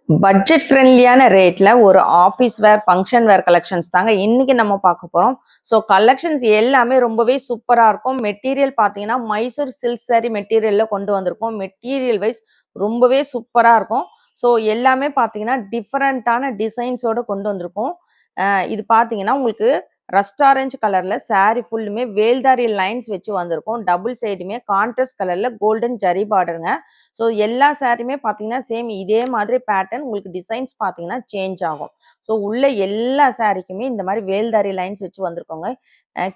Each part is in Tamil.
பட்ஜெட் ஃப்ரெண்ட்லியான ரேட்ல ஒரு ஆஃபீஸ் வேர் ஃபங்க்ஷன் வேர் கலெக்ஷன்ஸ் தாங்க இன்னைக்கு நம்ம பார்க்க போறோம். ஸோ கலெக்ஷன்ஸ் எல்லாமே ரொம்பவே சூப்பரா இருக்கும். மெட்டீரியல் பார்த்தீங்கன்னா மைசூர் சில்க் சாரி மெட்டீரியல்ல கொண்டு வந்திருக்கோம். மெட்டீரியல் வைஸ் ரொம்பவே சூப்பரா இருக்கும். ஸோ எல்லாமே பார்த்தீங்கன்னா டிஃபரெண்டான டிசைன்ஸோட கொண்டு வந்திருக்கோம். இது பார்த்தீங்கன்னா உங்களுக்கு ரஸ்ட் ஆரஞ்சு கலர்ல சாரி ஃபுல்லுமே வேல்தாரி லைன்ஸ் வச்சு வந்திருக்கும். டபுள் சைடுமே கான்ட்ராஸ்ட் கலர்ல கோல்டன் ஜரி பார்டருங்க. ஸோ எல்லா சாரியுமே பார்த்தீங்கன்னா சேம் இதே மாதிரி பேட்டர்ன் உங்களுக்கு டிசைன்ஸ் பார்த்தீங்கன்னா சேஞ்ச் ஆகும். ஸோ உள்ள எல்லா சாரிக்குமே இந்த மாதிரி வேல்தாரி லைன்ஸ் வச்சு வந்திருக்கோங்க.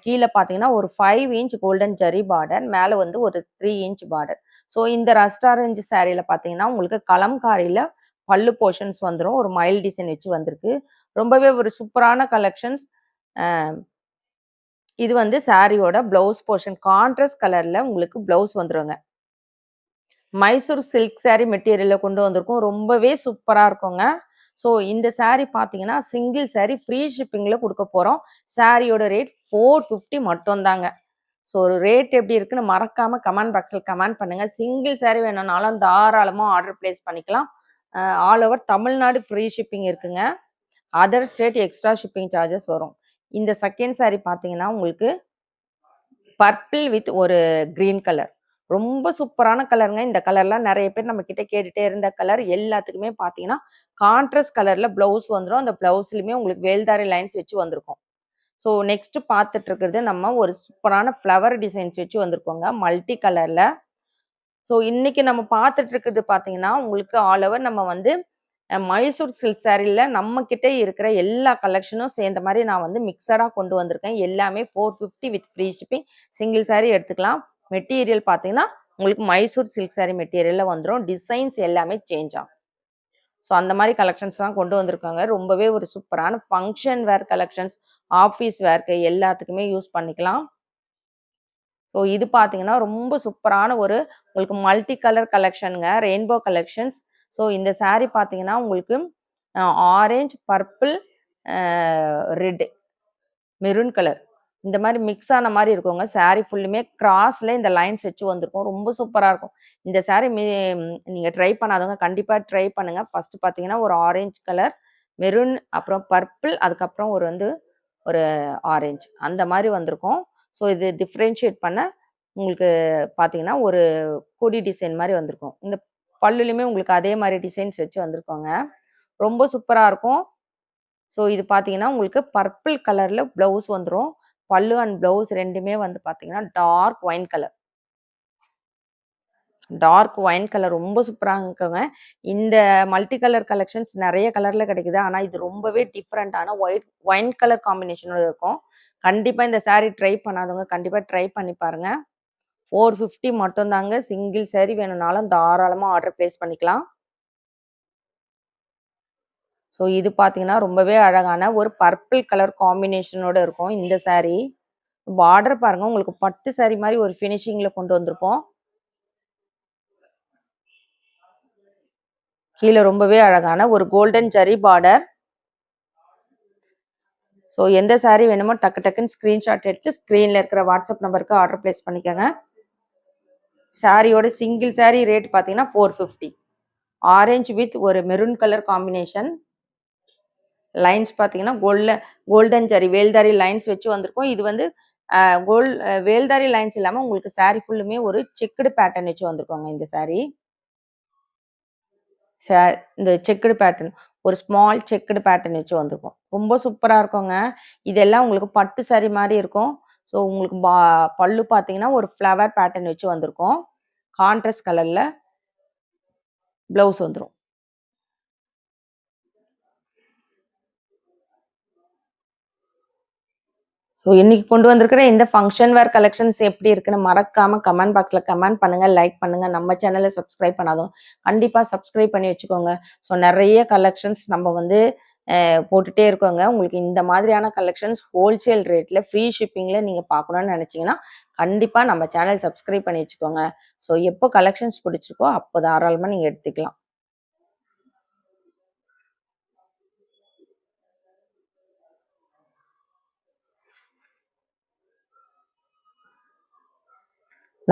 கீழே பார்த்தீங்கன்னா ஒரு 5 இன்ச் கோல்டன் ஜரி பார்டர், மேலே வந்து ஒரு 3 இன்ச் பார்டர். ஸோ இந்த ரஸ்ட் ஆரஞ்சு சாரியில் பார்த்தீங்கன்னா உங்களுக்கு கலம்காரியில் பல்லு போர்ஷன்ஸ் வந்துடும். ஒரு மைல் டிசைன் வச்சு வந்திருக்கு. ரொம்பவே ஒரு சூப்பரான கலெக்ஷன்ஸ். இது வந்து சாரியோட பிளவுஸ் போர்ஷன் கான்ட்ராஸ்ட் கலர்ல உங்களுக்கு பிளவுஸ் வந்துருங்க. மைசூர் சில்க் சாரி மெட்டீரியல்ல கொண்டு வந்திருக்கோம். ரொம்பவே சூப்பரா இருக்குங்க. ஸோ இந்த சாரி பார்த்தீங்கன்னா சிங்கிள் சாரி ஃப்ரீ ஷிப்பிங்ல கொடுக்க போறோம். சாரியோட ரேட் 450 மட்டும் தாங்க. ஸோ ரேட் எப்படி இருக்குன்னு மறக்காம கமெண்ட் பாக்ஸில் கமெண்ட் பண்ணுங்க. சிங்கிள் சாரி வேணும்னாலும் தாராளமாக ஆர்டர் பிளேஸ் பண்ணிக்கலாம். All over Tamil Nadu free shipping இருக்குங்க. Other state extra shipping charges வரும். இந்த செகண்ட் சாரி பார்த்தீங்கன்னா உங்களுக்கு பர்பிள் வித் ஒரு கிரீன் கலர். ரொம்ப சூப்பரான கலருங்க. இந்த கலர்லாம் நிறைய பேர் நம்ம கிட்ட கேட்டுட்டே இருந்த கலர். எல்லாத்துக்குமே பார்த்தீங்கன்னா கான்ட்ராஸ்ட் கலர்ல பிளவுஸ் வந்துடும். அந்த பிளவுஸ்லையுமே உங்களுக்கு வேல்தாரி லைன்ஸ் வச்சு வந்திருக்கும். ஸோ நெக்ஸ்ட் பார்த்துட்டு இருக்கிறது நம்ம ஒரு சூப்பரான ஃப்ளவர் டிசைன்ஸ் வச்சு வந்திருக்கோங்க மல்டி கலர்ல. ஸோ இன்னைக்கு நம்ம பார்த்துட்டு இருக்கிறது பார்த்தீங்கன்னா உங்களுக்கு ஆல் ஓவர் நம்ம வந்து மைசூர் சில்க் சாரியில் நம்ம கிட்ட இருக்கிற எல்லா கலெக்ஷனும் சேர்ந்த மாதிரி நான் வந்து மிக்சடாக கொண்டு வந்திருக்கேன். எல்லாமே 450 with free shipping. Single sorry எடுத்துக்கலாம். மெட்டீரியல் பார்த்தீங்கன்னா உங்களுக்கு மைசூர் சில்க் சாரி மெட்டீரியலில் வந்துடும். டிசைன்ஸ் எல்லாமே சேஞ்ச் ஆகும். ஸோ அந்த மாதிரி கலெக்ஷன்ஸ் தான் கொண்டு வந்திருக்காங்க. ரொம்பவே ஒரு சூப்பரான ஃபங்க்ஷன் வேர் கலெக்ஷன்ஸ், ஆஃபீஸ் வேர்க்கு எல்லாத்துக்குமே யூஸ் பண்ணிக்கலாம். ஸோ இது பார்த்தீங்கன்னா ரொம்ப சூப்பரான ஒரு உங்களுக்கு மல்டி கலர் கலெக்ஷனுங்க, ரெயின்போ கலெக்ஷன்ஸ். ஸோ இந்த சாரீ பார்த்தீங்கன்னா உங்களுக்கு orange, purple, red, maroon colour இந்த மாதிரி மிக்ஸ் ஆன மாதிரி இருக்குங்க. சாரீ ஃபுல்லுமே கிராஸ்ல இந்த லைன்ஸ் வச்சு வந்திருக்கும். ரொம்ப சூப்பராக இருக்கும். இந்த சாரீ நீங்கள் ட்ரை பண்ணாதவங்க கண்டிப்பாக ட்ரை பண்ணுங்க. ஃபர்ஸ்ட் பார்த்தீங்கன்னா ஒரு ஆரஞ்சு கலர், மெரூன், அப்புறம் பர்பிள், அதுக்கப்புறம் ஒரு ஆரஞ்சு அந்த மாதிரி வந்திருக்கும். ஸோ இது டிஃப்ரென்ஷியேட் பண்ண உங்களுக்கு பார்த்தீங்கன்னா ஒரு கொடி டிசைன் மாதிரி வந்திருக்கும். இந்த பல்லுலையுமே உங்களுக்கு அதே மாதிரி டிசைன்ஸ் வச்சு வந்திருக்கோங்க. ரொம்ப சூப்பராக இருக்கும். ஸோ இது பார்த்தீங்கன்னா உங்களுக்கு பர்பிள் கலரில் ப்ளவுஸ் வந்துடும். பல்லு அண்ட் ப்ளவுஸ் ரெண்டுமே வந்து பார்த்தீங்கன்னா dark wine colour. Dark wine colour ரொம்ப சூப்பராக இருக்குங்க. இந்த மல்டி கலர் கலெக்ஷன்ஸ் நிறைய கலரில் கிடைக்குது. ஆனால் இது ரொம்பவே டிஃப்ரெண்ட்டான ஒயின் கலர் காம்பினேஷனோட இருக்கும். கண்டிப்பாக இந்த சாரீ ட்ரை பண்ணாதவங்க கண்டிப்பாக ட்ரை பண்ணி பாருங்கள். 450 மட்டும் தாங்க. சிங்கிள் சாரீ வேணும்னாலும் தாராளமாக ஆர்டர் பிளேஸ் பண்ணிக்கலாம். ஸோ இது பார்த்தீங்கன்னா ரொம்பவே அழகான ஒரு பர்பிள் கலர் காம்பினேஷனோட இருக்கும் இந்த சாரீ. பார்டர் பாருங்க, உங்களுக்கு பட்டு சாரீ மாதிரி ஒரு ஃபினிஷிங்ல கொண்டு வந்திருப்போம். கீழே ரொம்பவே அழகான ஒரு கோல்டன் ஜரி பார்டர். ஸோ எந்த சாரீ வேணுமோ டக்கு டக்குன்னு ஸ்க்ரீன்ஷாட் எடுத்து ஸ்க்ரீனில் இருக்கிற வாட்ஸ்அப் நம்பருக்கு ஆர்டர் பிளேஸ் பண்ணிக்கோங்க. சாரியோட சிங்கிள் சாரீ ரேட் பார்த்தீங்கன்னா 450. ஆரஞ்சு வித் ஒரு மெரூன் கலர் காம்பினேஷன். லைன்ஸ் பார்த்தீங்கன்னா கோல்டன் ஜரி வேல்தாரி லைன்ஸ் வச்சு வந்திருக்கும். இது வந்து வேல்தாரி லைன்ஸ் இல்லாமல் உங்களுக்கு சாரீ ஃபுல்லுமே ஒரு செக்குடு பேட்டர்ன் வச்சு வந்திருக்கோங்க. இந்த சாரீ இந்த செக்குடு பேட்டர்ன் ஒரு ஸ்மால் செக்குடு பேட்டர்ன் வச்சு வந்திருக்கும். ரொம்ப சூப்பராக இருக்குங்க. இதெல்லாம் உங்களுக்கு பட்டு சாரீ மாதிரி இருக்கும். ஸோ உங்களுக்கு பல்லு பார்த்தீங்கன்னா ஒரு ஃப்ளவர் பேட்டர்ன் வச்சு வந்திருக்கும். கான்ட்ராஸ்ட் கலரில் ப்ளவுஸ் வந்துடும். ஸோ இன்னைக்கு கொண்டு வந்திருக்கிற இந்த ஃபங்க்ஷன் வேர் கலெக்ஷன்ஸ் எப்படி இருக்குன்னு மறக்காம கமெண்ட் பாக்ஸில் கமெண்ட் பண்ணுங்க, லைக் பண்ணுங்க. நம்ம சேனலை சப்ஸ்கிரைப் பண்ணாதோம் கண்டிப்பாக சப்ஸ்கிரைப் பண்ணி வச்சுக்கோங்க. ஸோ நிறைய கலெக்ஷன்ஸ் நம்ம வந்து போட்டுகிட்டே இருக்கோங்க. உங்களுக்கு இந்த மாதிரியான கலெக்ஷன்ஸ் ஹோல்சேல் ரேட்டில் ஃப்ரீ ஷிப்பிங்கில் நீங்கள் பார்க்கணுன்னு நினச்சிங்கன்னா கண்டிப்பாக நம்ம சேனல் சப்ஸ்கிரைப் பண்ணி வச்சுக்கோங்க. ஸோ எப்போ கலெக்ஷன்ஸ் பிடிச்சிருக்கோ அப்போ தாராளமாக நீங்கள் எடுத்துக்கலாம்.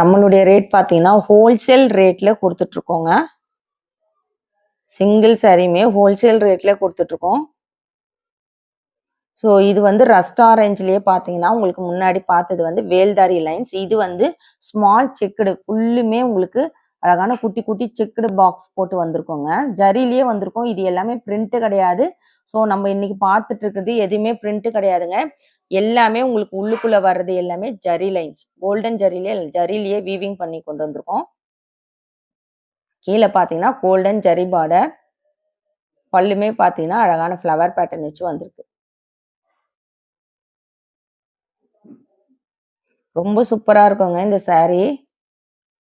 நம்மளுடைய ரேட் பார்த்தீங்கன்னா ஹோல்சேல் ரேட்டில் கொடுத்துட்ருக்கோங்க. சிங்கிள் சாரியுமே ஹோல்சேல் ரேட்ல கொடுத்துட்ருக்கோம். ஸோ இது வந்து ரஸ்ட் ஆரஞ்சிலேயே பார்த்தீங்கன்னா, உங்களுக்கு முன்னாடி பார்த்தது வந்து வேல்தாரி லைன்ஸ். இது வந்து ஸ்மால் செக்குடு ஃபுல்லுமே உங்களுக்கு அழகான குட்டி குட்டி செக்குடு பாக்ஸ் போட்டு வந்திருக்கோங்க. ஜரிலேயே வந்திருக்கும். இது எல்லாமே பிரிண்ட் கிடையாது. ஸோ நம்ம இன்னைக்கு பார்த்துட்டு இருக்கிறது எதுவுமே பிரிண்ட் கிடையாதுங்க. எல்லாமே உங்களுக்கு உள்ளுக்குள்ள வர்றது எல்லாமே ஜரி லைன்ஸ். கோல்டன் ஜரிலேயே வீவிங் பண்ணி கொண்டு வந்திருக்கோம். கீழே பார்த்தீங்கன்னா கோல்டன் ஜரி பார்டர். பல்லுமே பார்த்தீங்கன்னா அழகான ஃப்ளவர் பேட்டர்ன் வச்சு வந்திருக்கு. ரொம்ப சூப்பரா இருக்குங்க இந்த சாரி.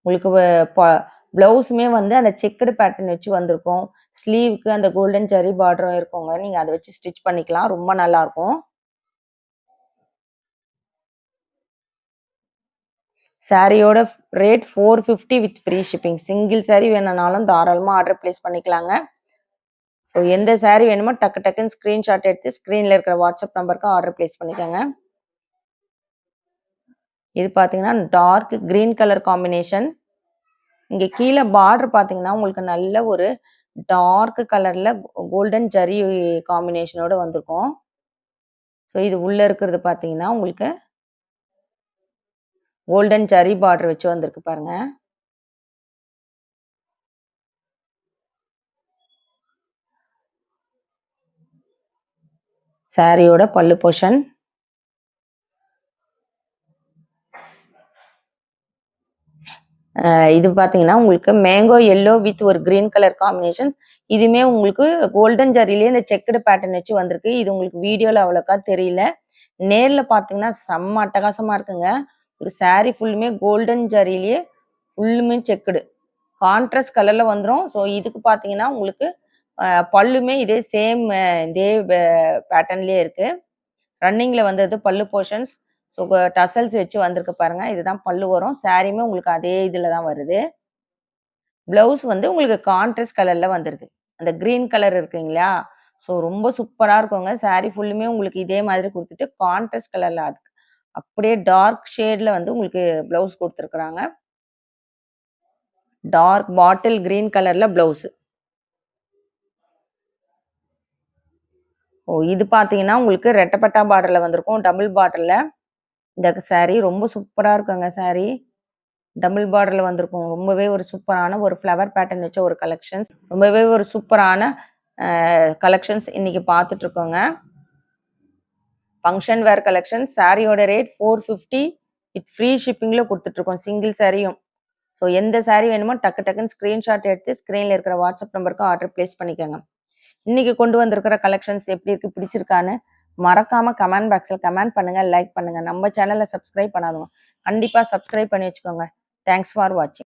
உங்களுக்கு பிளவுஸுமே வந்து அந்த செக்குடு பேட்டர்ன் வச்சு வந்திருக்கும். ஸ்லீவுக்கு அந்த கோல்டன் ஜரி பார்டரும் இருக்குங்க. நீங்க அதை வச்சு ஸ்டிச் பண்ணிக்கலாம். ரொம்ப நல்லா இருக்கும். சாரியோட rate 450 with free shipping. Single sari வேணும்னாலும் தாராளமா ஆர்டர் பிளேஸ் பண்ணிக்கலாங்க. ஸோ எந்த சாரி வேணுமோ டக்கு டக்குன்னு ஸ்கிரீன்ஷாட் எடுத்து ஸ்க்ரீன்ல இருக்கிற வாட்ஸ்அப் நம்பருக்கு ஆர்டர் பிளேஸ் பண்ணிக்கோங்க. இது பார்த்தீங்கன்னா டார்க் கிரீன் கலர் காம்பினேஷன். இங்க கீழே பார்டர் பார்த்தீங்கன்னா உங்களுக்கு நல்ல ஒரு டார்க் கலர்ல கோல்டன் ஜரி காம்பினேஷனோட வந்திருக்கும். ஸோ இது உள்ள இருக்கிறது பார்த்தீங்கன்னா உங்களுக்கு கோல்டன் ஜரி பார்டர் வச்சு வந்திருக்கு பாருங்க. சாரியோட பல்லு போர்ஷன். இது பார்த்தீங்கன்னா உங்களுக்கு மேங்கோ எல்லோ வித் ஒரு கிரீன் கலர் காம்பினேஷன்ஸ். இதுவுமே உங்களுக்கு கோல்டன் ஜரிலேயே இந்த செக்குடு பேட்டர்ன் வச்சு வந்திருக்கு. இது உங்களுக்கு வீடியோவில் அவ்வளோக்கா தெரியல. நேரில் பார்த்தீங்கன்னா செம்ம அட்டகாசமா இருக்குங்க. ஒரு சாரி ஃபுல்லுமே கோல்டன் ஜரிலேயே ஃபுல்லுமே செக்குடு கான்ட்ராஸ்ட் கலர்ல வந்துடும். ஸோ இதுக்கு பார்த்தீங்கன்னா உங்களுக்கு பல்லுமே இதே சேம் இதே பேட்டர்ன்லேயே இருக்கு. ரன்னிங்ல வந்தது பல்லு போர்ஷன்ஸ். ஸோ டசல்ஸ் வச்சு வந்திருக்கு பாருங்க. இதுதான் பல்லு வரும். சாரியுமே உங்களுக்கு அதே இதில் தான் வருது. பிளவுஸ் வந்து உங்களுக்கு கான்ட்ராஸ்ட் கலர்ல வந்துருது. அந்த கிரீன் கலர் இருக்குங்களா? ஸோ ரொம்ப சூப்பரா இருக்குங்க. சாரி ஃபுல்லுமே உங்களுக்கு இதே மாதிரி கொடுத்துட்டு கான்ட்ராஸ்ட் கலர்ல அப்படியே டார்க் ஷேட்ல வந்து உங்களுக்கு பிளவுஸ் கொடுத்துருக்குறாங்க. டார்க் பாட்டில் கிரீன் கலர்ல பிளவுஸ். இது பார்த்தீங்கன்னா உங்களுக்கு ரெட்டப்பட்டா பார்டர்ல வந்திருக்கும். டபுள் பார்டர்ல இந்த சாரி ரொம்ப சூப்பரா இருக்குங்க சாரி. டபுள் பார்டர்ல வந்திருக்கும். ரொம்பவே ஒரு சூப்பரான ஒரு ஃப்ளவர் பேட்டர்ன் வச்ச ஒரு கலெக்ஷன்ஸ். ரொம்பவே ஒரு சூப்பரான கலெக்ஷன்ஸ் இன்னைக்கு பார்த்துட்டு இருக்கோங்க. ஃபங்க்ஷன் வேர் கலெக்ஷன். சாரியோட ரேட் 450 வித் ஃப்ரீ ஷிப்பிங்ல கொடுத்துட்டு இருக்கோம் சிங்கிள் சாரியும். ஸோ எந்த சாரி வேணுமோ டக்கு டக்குன்னு ஸ்க்ரீன்ஷாட் எடுத்து ஸ்க்ரீன்ல இருக்கிற வாட்ஸ்அப் நம்பருக்கு ஆர்டர் பிளேஸ் பண்ணிக்கோங்க. இன்னைக்கு கொண்டு வந்திருக்கிற கலெக்ஷன்ஸ் எப்படி இருக்கு, பிடிச்சிருக்கான்னு மறக்காம கமெண்ட் பாக்ஸில் கமெண்ட் பண்ணுங்க, லைக் பண்ணுங்க. நம்ம சேனலை சப்ஸ்கிரைப் பண்ணாதவங்க கண்டிப்பா சப்ஸ்கிரைப் பண்ணி வச்சுக்கோங்க. தேங்க்ஸ் ஃபார் வாட்சிங்.